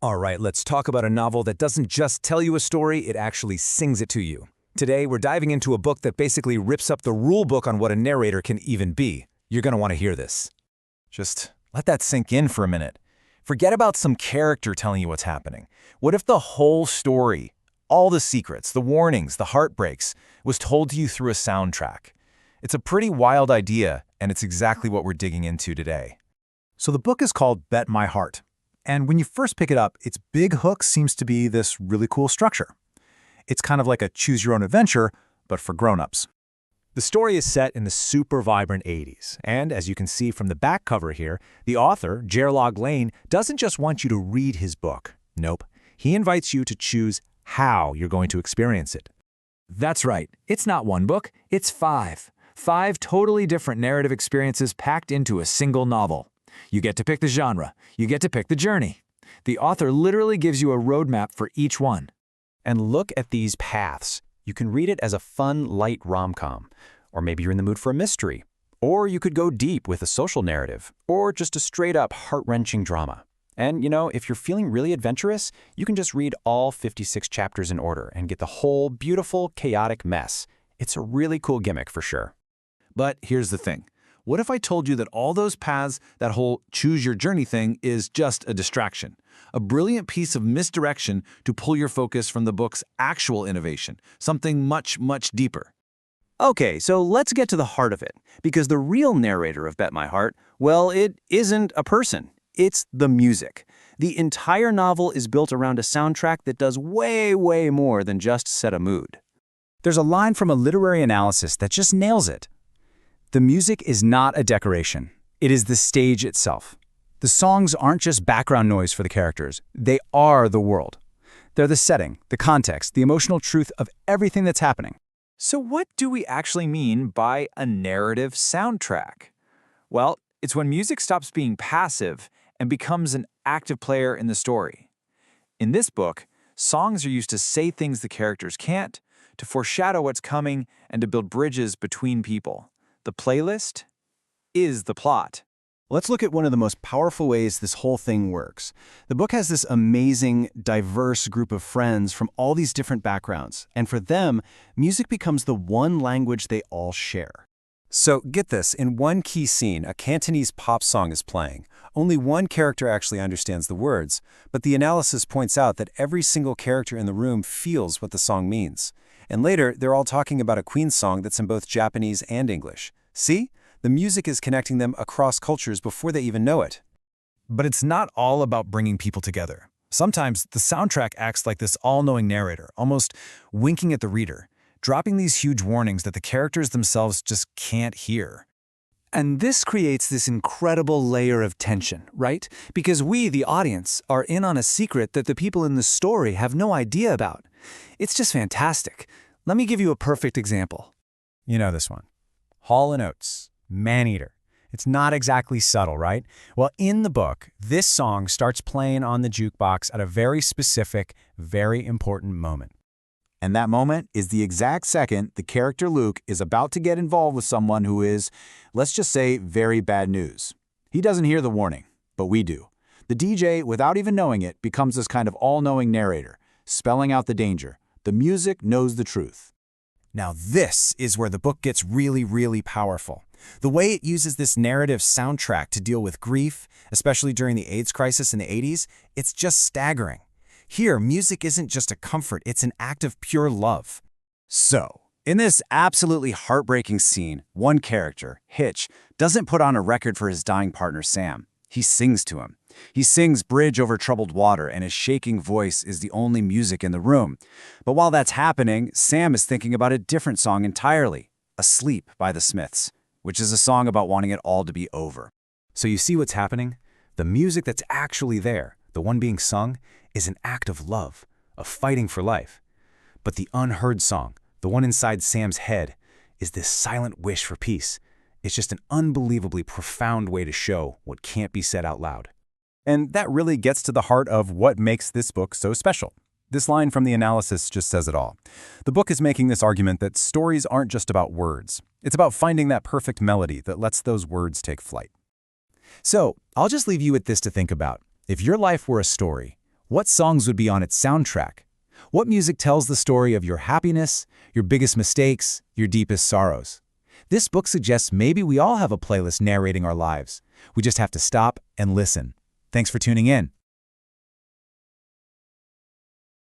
All right, let's talk about a novel that doesn't just tell you a story, it actually sings it to you. Today, we're diving into a book that basically rips up the rule book on what a narrator can even be. You're going to want to hear this. Just let that sink in for a minute. Forget about some character telling you what's happening. What if the whole story, all the secrets, the warnings, the heartbreaks, was told to you through a soundtrack? It's a pretty wild idea, and it's exactly what we're digging into today. So the book is called Bet My Heart. And when you first pick it up, its big hook seems to be this really cool structure. It's kind of like a choose-your-own-adventure, but for grown-ups. The story is set in the super vibrant 80s, and as you can see from the back cover here, the author, Gerlog Lane, doesn't just want you to read his book. Nope, he invites you to choose how you're going to experience it. That's right, it's not one book, it's five. Five totally different narrative experiences packed into a single novel. You get to pick the genre, you get to pick the journey. The author literally gives you a roadmap for each one. And look at these paths. You can read it as a fun, light rom-com, or maybe you're in the mood for a mystery, or you could go deep with a social narrative, or just a straight-up heart-wrenching drama. And, if you're feeling really adventurous, you can just read all 56 chapters in order and get the whole beautiful, chaotic mess. It's a really cool gimmick for sure. But here's the thing. What if I told you that all those paths, that whole choose your journey thing, is just a distraction? A brilliant piece of misdirection to pull your focus from the book's actual innovation, something much, much deeper. Okay, so let's get to the heart of it, because the real narrator of Bet My Heart, well, it isn't a person. It's the music. The entire novel is built around a soundtrack that does way, way more than just set a mood. There's a line from a literary analysis that just nails it. The music is not a decoration. It is the stage itself. The songs aren't just background noise for the characters. They are the world. They're the setting, the context, the emotional truth of everything that's happening. So what do we actually mean by a narrative soundtrack? Well, it's when music stops being passive and becomes an active player in the story. In this book, songs are used to say things the characters can't, to foreshadow what's coming, and to build bridges between people. The playlist is the plot. Let's look at one of the most powerful ways this whole thing works. The book has this amazing, diverse group of friends from all these different backgrounds, and for them, music becomes the one language they all share. So get this, in one key scene, a Cantonese pop song is playing. Only one character actually understands the words, but the analysis points out that every single character in the room feels what the song means. And later, they're all talking about a Queen song that's in both Japanese and English. See? The music is connecting them across cultures before they even know it. But it's not all about bringing people together. Sometimes the soundtrack acts like this all-knowing narrator, almost winking at the reader, dropping these huge warnings that the characters themselves just can't hear. And this creates this incredible layer of tension, right? Because we, the audience, are in on a secret that the people in the story have no idea about. It's just fantastic. Let me give you a perfect example. You know this one. Hall & Oates, Man-Eater. It's not exactly subtle, right? Well, in the book, this song starts playing on the jukebox at a very specific, very important moment. And that moment is the exact second the character Luke is about to get involved with someone who is, let's just say, very bad news. He doesn't hear the warning, but we do. The DJ, without even knowing it, becomes this kind of all-knowing narrator, spelling out the danger. The music knows the truth. Now this is where the book gets really, really powerful. The way it uses this narrative soundtrack to deal with grief, especially during the AIDS crisis in the 80s, it's just staggering. Here, music isn't just a comfort, it's an act of pure love. So, in this absolutely heartbreaking scene, one character, Hitch, doesn't put on a record for his dying partner Sam. He sings to him. He sings Bridge Over Troubled Water, and his shaking voice is the only music in the room. But while that's happening, Sam is thinking about a different song entirely, Asleep by the Smiths, which is a song about wanting it all to be over. So you see what's happening? The music that's actually there, the one being sung, is an act of love, of fighting for life. But the unheard song, the one inside Sam's head, is this silent wish for peace. It's just an unbelievably profound way to show what can't be said out loud. And that really gets to the heart of what makes this book so special. This line from the analysis just says it all. The book is making this argument that stories aren't just about words. It's about finding that perfect melody that lets those words take flight. So, I'll just leave you with this to think about. If your life were a story, What songs would be on its soundtrack? What music tells the story of your happiness, your biggest mistakes, your deepest sorrows? This book suggests maybe we all have a playlist narrating our lives. We just have to stop and listen. Thanks for tuning in.